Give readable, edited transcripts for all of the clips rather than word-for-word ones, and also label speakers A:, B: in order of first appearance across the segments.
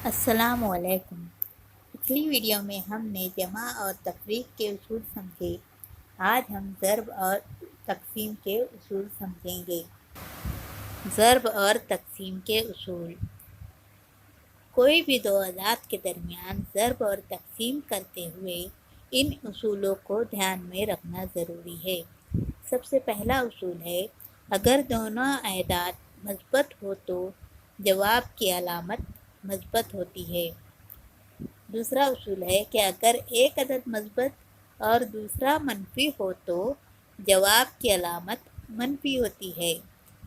A: السلام علیکم۔ پچھلی ویڈیو میں ہم نے جمع اور تفریق کے اصول سمجھے۔ آج ہم ضرب اور تقسیم کے اصول سمجھیں گے۔ ضرب اور تقسیم کے اصول۔ کوئی بھی دو اعداد کے درمیان ضرب اور تقسیم کرتے ہوئے ان اصولوں کو دھیان میں رکھنا ضروری ہے۔ سب سے پہلا اصول ہے، اگر دونوں اعداد مثبت ہو تو جواب کی علامت مثبت ہوتی ہے۔ دوسرا اصول ہے کہ اگر ایک عدد مثبت اور دوسرا منفی ہو تو جواب کی علامت منفی ہوتی ہے۔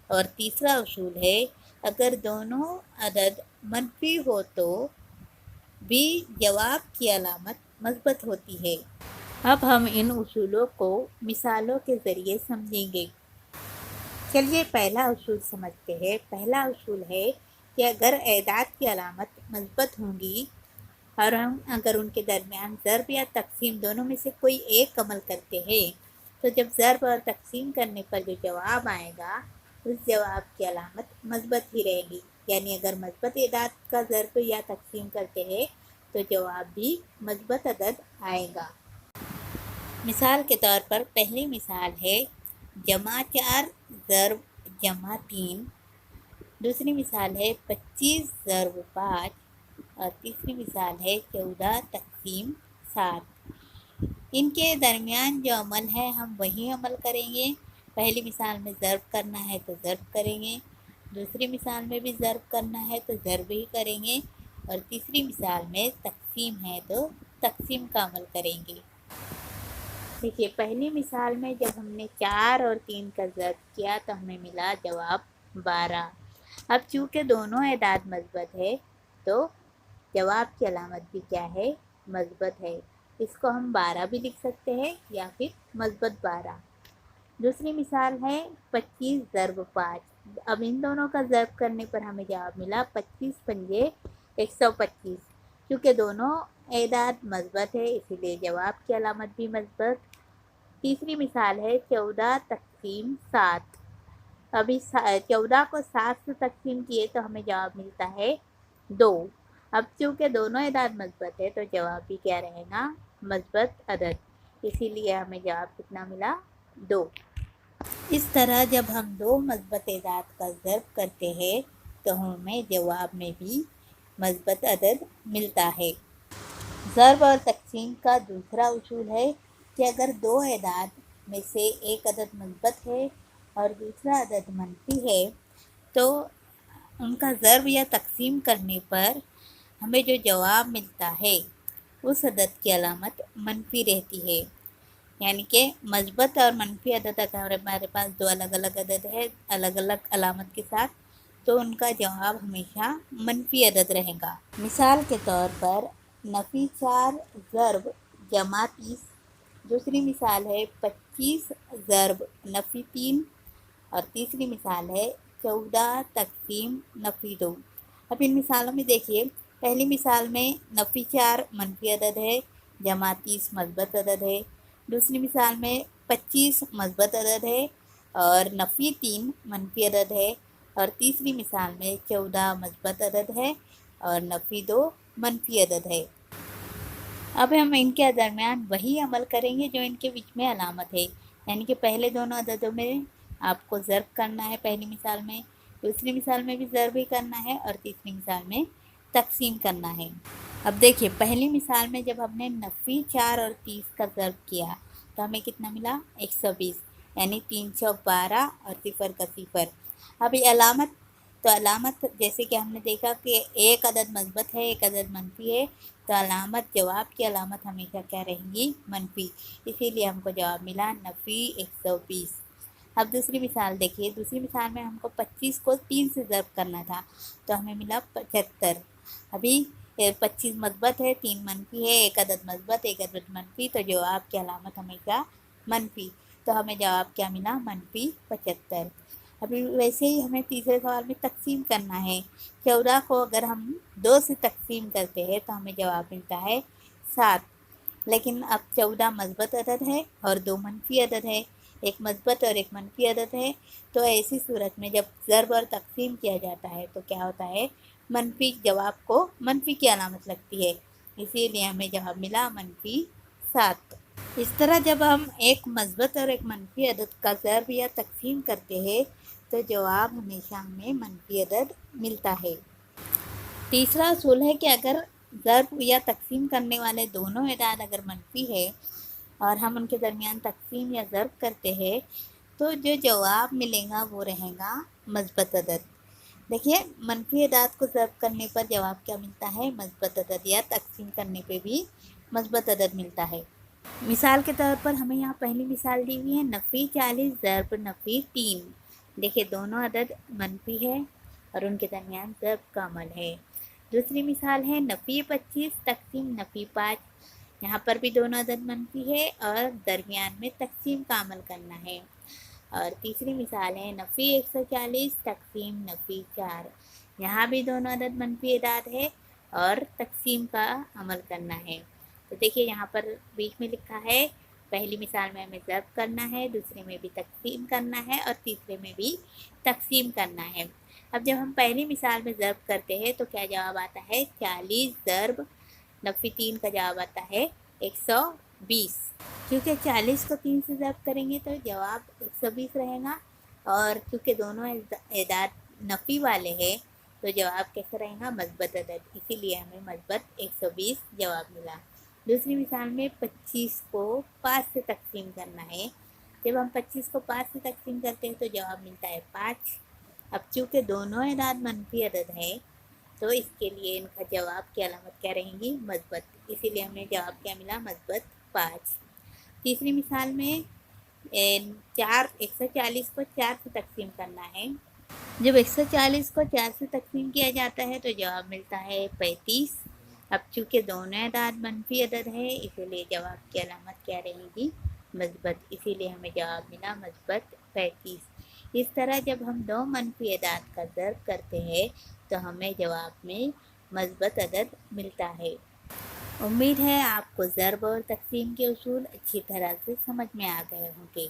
A: اور تیسرا اصول ہے، اگر دونوں عدد منفی ہو تو بھی جواب کی علامت مثبت ہوتی ہے۔ اب ہم ان اصولوں کو مثالوں کے ذریعے سمجھیں گے۔ چلیے پہلا اصول سمجھتے ہیں۔ پہلا اصول ہے کہ اگر اعداد کی علامت مثبت ہوں گی اور ہم اگر ان کے درمیان ضرب یا تقسیم دونوں میں سے کوئی ایک عمل کرتے ہیں تو جب ضرب اور تقسیم کرنے پر جو جواب آئے گا اس جواب کی علامت مثبت ہی رہے گی۔ یعنی اگر مثبت اعداد کا ضرب یا تقسیم کرتے ہیں تو جواب بھی مثبت عدد آئے گا۔ مثال کے طور پر پہلی مثال ہے جمع 4 ضرب جمع 3۔ دوسری مثال ہے 25 ضرب 5 اور تیسری مثال ہے 14 تقسیم 7۔ ان کے درمیان جو عمل ہے ہم وہی عمل کریں گے۔ پہلی مثال میں ضرب کرنا ہے تو ضرب کریں گے، دوسری مثال میں بھی ضرب کرنا ہے تو ضرب ہی کریں گے، اور تیسری مثال میں تقسیم ہے تو تقسیم کا عمل کریں گے۔ دیکھیے پہلی مثال میں جب ہم نے 4 اور 3 کا ضرب کیا تو ہمیں ملا جواب 12۔ اب چونکہ دونوں اعداد مثبت ہے تو جواب کی علامت بھی کیا ہے؟ مثبت ہے۔ اس کو ہم 12 بھی لکھ سکتے ہیں یا پھر مثبت 12۔ دوسری مثال ہے 25 ضرب 5۔ اب ان دونوں کا ضرب کرنے پر ہمیں جواب ملا 25 پنجے 125۔ کیونکہ دونوں اعداد مثبت ہے اسی لیے جواب کی علامت بھی مثبت۔ تیسری مثال ہے 14 تقسیم 7۔ ابھی 14 کو 7 سے تقسیم کیے تو ہمیں جواب ملتا ہے 2۔ اب چونکہ دونوں اعداد مثبت ہے تو جواب بھی کیا رہے گا؟ مثبت عدد، اسی لیے ہمیں جواب کتنا ملا؟ 2۔ اس طرح جب ہم دو مثبت اعداد کا ضرب کرتے ہیں تو ہمیں جواب میں بھی مثبت عدد ملتا ہے۔ ضرب اور تقسیم کا دوسرا اصول ہے کہ اگر دو اعداد میں سے ایک عدد مثبت ہے اور دوسرا عدد منفی ہے تو ان کا ضرب یا تقسیم کرنے پر ہمیں جو جواب ملتا ہے اس عدد کی علامت منفی رہتی ہے۔ یعنی کہ مثبت اور منفی عدد اگر ہمارے پاس دو الگ الگ عدد ہے الگ الگ علامت کے ساتھ تو ان کا جواب ہمیشہ منفی عدد رہے گا۔ مثال کے طور پر نفی 4 ضرب جمع 30۔ دوسری مثال ہے 25 ضرب نفی 3 اور تیسری مثال ہے 14 تقسیم نفی 2۔ اب ان مثالوں میں دیکھیے پہلی مثال میں نفی 4 منفی عدد ہے، جمع 30 مثبت عدد ہے۔ دوسری مثال میں 25 مثبت عدد ہے اور نفی 3 منفی عدد ہے، اور تیسری مثال میں 14 مثبت عدد ہے اور نفی 2 منفی عدد ہے۔ اب ہم ان کے درمیان وہی عمل کریں گے جو ان کے بیچ میں علامت ہے۔ یعنی کہ پہلے دونوں عددوں میں آپ کو ضرب کرنا ہے پہلی مثال میں، دوسری مثال میں بھی ضرب ہی کرنا ہے اور تیسری مثال میں تقسیم کرنا ہے۔ اب دیکھیے پہلی مثال میں جب ہم نے نفی 4 اور 30 کا ضرب کیا تو ہمیں کتنا ملا؟ 120، یعنی 312 اور صفر کا صفر۔ اب یہ علامت تو علامت جیسے کہ ہم نے دیکھا کہ ایک عدد مثبت ہے ایک عدد منفی ہے تو علامت جواب کی علامت ہمیشہ کیا رہے گی؟ منفی، اسی لیے ہم کو جواب ملا نفی 120۔ اب دوسری مثال دیکھیے، دوسری مثال میں ہم کو 25 کو 3 سے ضرب کرنا تھا تو ہمیں ملا 75۔ ابھی 25 مثبت ہے 3 منفی ہے، ایک عدد مثبت ایک عدد منفی تو جواب کی علامت ہمیشہ منفی، تو ہمیں جواب کیا ملا؟ منفی 75۔ ابھی ویسے ہی ہمیں تیسرے سوال میں تقسیم کرنا ہے۔ 14 کو اگر ہم 2 سے تقسیم کرتے ہیں تو ہمیں جواب ملتا ہے 7۔ لیکن اب 14 مثبت عدد ہے اور 2 منفی عدد ہے، ایک مثبت اور ایک منفی عدد ہے، تو ایسی صورت میں جب ضرب اور تقسیم کیا جاتا ہے تو کیا ہوتا ہے؟ منفی جواب کو منفی کی علامت لگتی ہے، اسی لیے ہمیں جواب ملا -7۔ اس طرح جب ہم ایک مثبت اور ایک منفی عدد کا ضرب یا تقسیم کرتے ہیں تو جواب ہمیشہ ہمیں منفی عدد ملتا ہے۔ تیسرا اصول ہے کہ اگر ضرب یا تقسیم کرنے والے دونوں اعداد اگر منفی ہے اور ہم ان کے درمیان تقسیم یا ضرب کرتے ہیں تو جو جواب ملے گا وہ رہے گا مثبت عدد۔ دیکھیے منفی اعداد کو ضرب کرنے پر جواب کیا ملتا ہے؟ مثبت عدد، یا تقسیم کرنے پہ بھی مثبت عدد ملتا ہے۔ مثال کے طور پر ہمیں یہاں پہلی مثال دی ہوئی ہے نفی 40 ضرب نفی 3۔ دیکھیے دونوں عدد منفی ہے اور ان کے درمیان ضرب کا عمل ہے۔ دوسری مثال ہے نفی 25 تقسیم نفی 5۔ یہاں پر بھی دونوں عدد منفی ہے اور درمیان میں تقسیم کا عمل کرنا ہے۔ اور تیسری مثال ہے نفی 140 تقسیم نفی 4۔ یہاں بھی دونوں عدد منفی اعداد ہے اور تقسیم کا عمل کرنا ہے۔ تو دیکھیے یہاں پر بیچ میں لکھا ہے پہلی مثال میں ہمیں ضرب کرنا ہے، دوسرے میں بھی تقسیم کرنا ہے اور تیسرے میں بھی تقسیم کرنا ہے۔ اب جب ہم پہلی مثال میں ضرب کرتے ہیں تو کیا جواب آتا ہے؟ 40 ضرب نفی 3 کا جواب آتا ہے 120۔ کیونکہ 40 کو 3 سے ضرب کریں گے تو جواب 120 رہے گا، اور کیونکہ دونوں اعداد نفی والے ہیں تو جواب کیسا رہے گا؟ مثبت عدد، اسی لیے ہمیں مثبت 120 جواب ملا۔ دوسری مثال میں 25 کو 5 سے تقسیم کرنا ہے۔ جب ہم 25 کو 5 سے تقسیم کرتے ہیں تو جواب ملتا ہے 5۔ اب چونکہ دونوں اعداد منفی عدد ہیں تو اس کے لیے ان کا جواب کی علامت کیا رہیں گی؟ مثبت، اسی لیے ہمیں جواب کیا ملا؟ مثبت 5۔ تیسری مثال میں 140 کو 4 سے تقسیم کرنا ہے۔ جب 140 کو 4 سے تقسیم کیا جاتا ہے تو جواب ملتا ہے 35۔ اب چونکہ دونوں اعداد منفی عدد ہے اسی لیے جواب کی علامت کیا رہے گی؟ مثبت، اسی لیے ہمیں جواب ملا مثبت 35۔ اس طرح جب ہم دو منفی اعداد کا ضرب کرتے ہیں تو ہمیں جواب میں مثبت عدد ملتا ہے۔ امید ہے آپ کو ضرب اور تقسیم کے اصول اچھی طرح سے سمجھ میں آ گئے ہوں گے۔